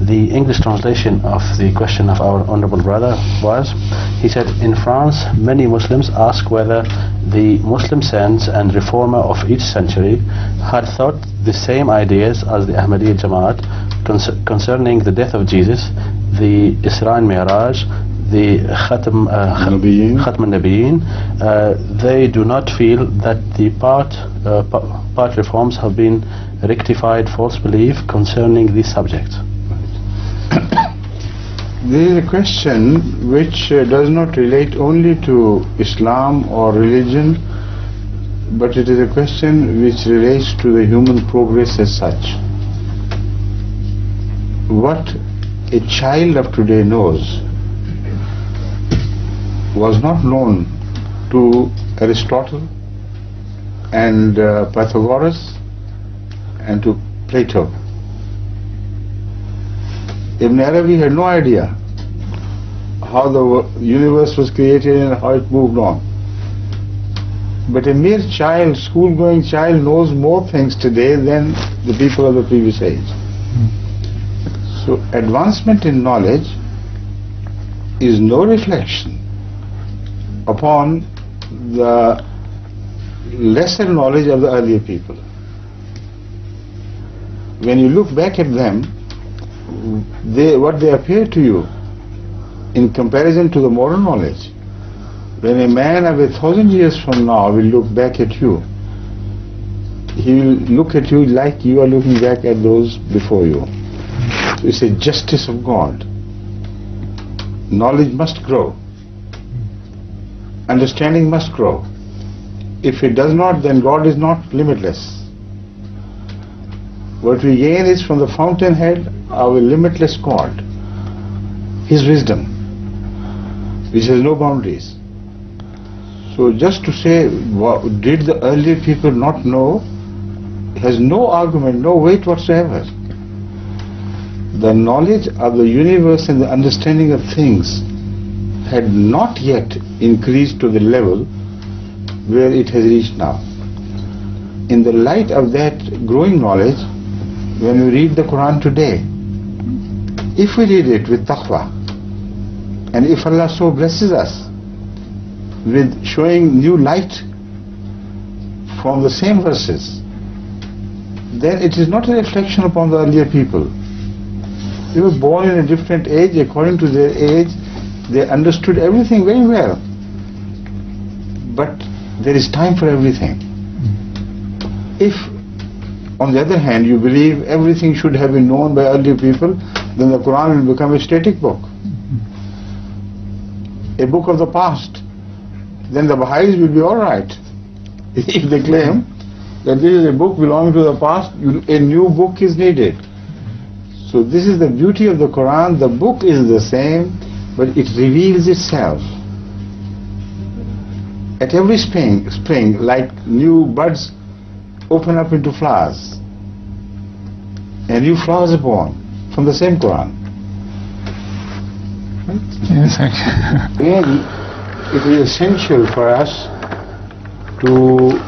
the English translation of the question of our honorable brother was, he said, in France, many Muslims ask whether the Muslim saints and reformer of each century had thought the same ideas as the Ahmadiya Jamaat concerning the death of Jesus, the Isra and Mairaj, the Khatam al-Nabiyyin. They do not feel that the part reforms have been rectified false belief concerning this subject. This is a question which does not relate only to Islam or religion, but it is a question which relates to the human progress as such. What a child of today knows was not known to Aristotle and Pythagoras and to Plato. Ibn Arabi had no idea how the universe was created and how it moved on. But a mere child, school-going child, knows more things today than the people of the previous age. So advancement in knowledge is no reflection upon the lesser knowledge of the earlier people. When you look back at them, what they appear to you in comparison to the modern knowledge, when a man of 1,000 years from now will look back at you, he will look at you like you are looking back at those before you. So it's a justice of God. Knowledge must grow. Understanding must grow. If it does not, then God is not limitless. What we gain is from the fountainhead of a limitless God, His wisdom, which has no boundaries. So just to say, did the earlier people not know, has no argument, no weight whatsoever. The knowledge of the universe and the understanding of things had not yet increased to the level where it has reached now. In the light of that growing knowledge, when we read the Quran today, if we read it with taqwa, and if Allah so blesses us with showing new light from the same verses, then it is not a reflection upon the earlier people. They were born in a different age. According to their age, they understood everything very well. But there is time for everything. If, on the other hand, you believe everything should have been known by earlier people, then the Quran will become a static book, a book of the past. Then the Baha'is will be all right. If they claim that this is a book belonging to the past, a new book is needed. So this is the beauty of the Quran. The book is the same, but it reveals itself. At every spring, like new buds open up into flowers, and new flowers are born from the same Quran. Right? Yes, actually. Again, it is essential for us to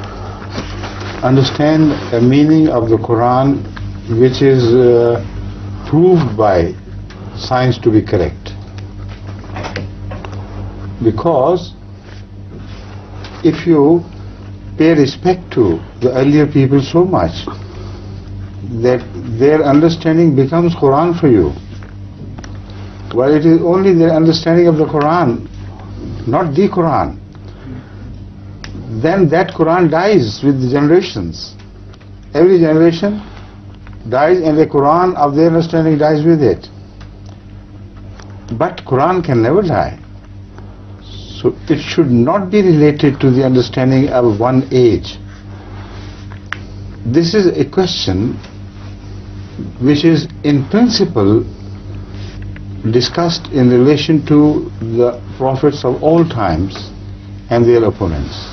understand the meaning of the Quran, which is proved by science to be correct. Because if you pay respect to the earlier people so much that their understanding becomes Quran for you, while it is only their understanding of the Quran, not the Quran, then that Quran dies with the generations. Every generation dies and the Quran of their understanding dies with it. But Quran can never die. So it should not be related to the understanding of one age. This is a question which is in principle discussed in relation to the prophets of all times and their opponents.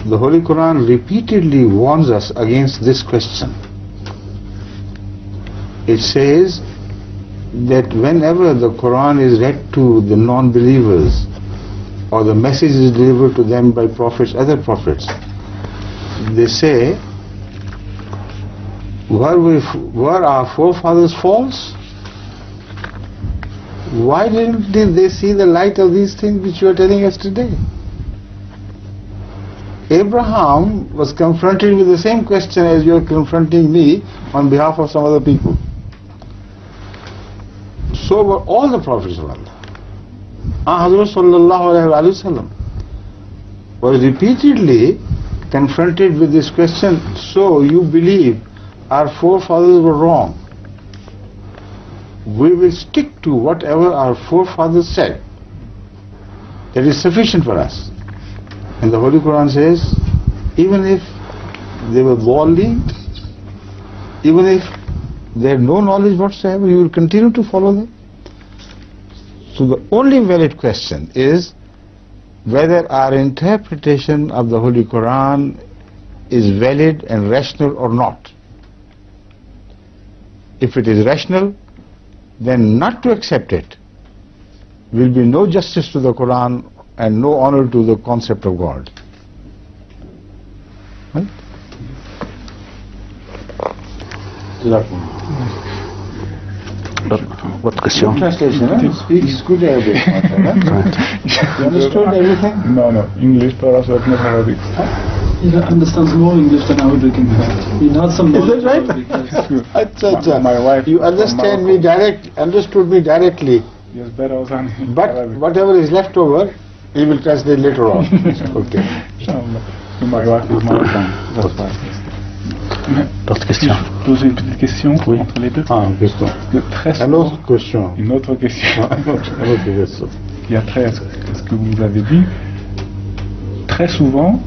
The Holy Quran repeatedly warns us against this question. It says that whenever the Quran is read to the non-believers or the message is delivered to them by prophets, other prophets, they say, Were our forefathers false? Why didn't they see the light of these things which you are telling us today? Abraham was confronted with the same question as you are confronting me on behalf of some other people. So were all the prophets of Allah. Hazrat sallallahu alayhi wa sallam was repeatedly confronted with this question, so you believe our forefathers were wrong. We will stick to whatever our forefathers said. That is sufficient for us. And the Holy Quran says, even if they were dhalleen, even if they had no knowledge whatsoever, you will continue to follow them. So the only valid question is whether our interpretation of the Holy Quran is valid and rational or not. If it is rational, then not to accept it will be no justice to the Quran and no honor to the concept of God. Right? What question? Translation, huh? Speaks good Arabic. You understood everything? No, English, but also not Arabic. He understands more English than Arabic, in fact. He has some knowledge. Is that right? Arabic. My wife. You understood me directly. Yes, better than But Arabic. whatever is left over, he will translate later on. Okay. My wife is Moroccan. That's why. D'autres questions? Poser une petite question entre les deux. Une question. Très Une souvent, autre question. une autre question. Une autre question. Il y a très ce que vous avez dit. Très souvent,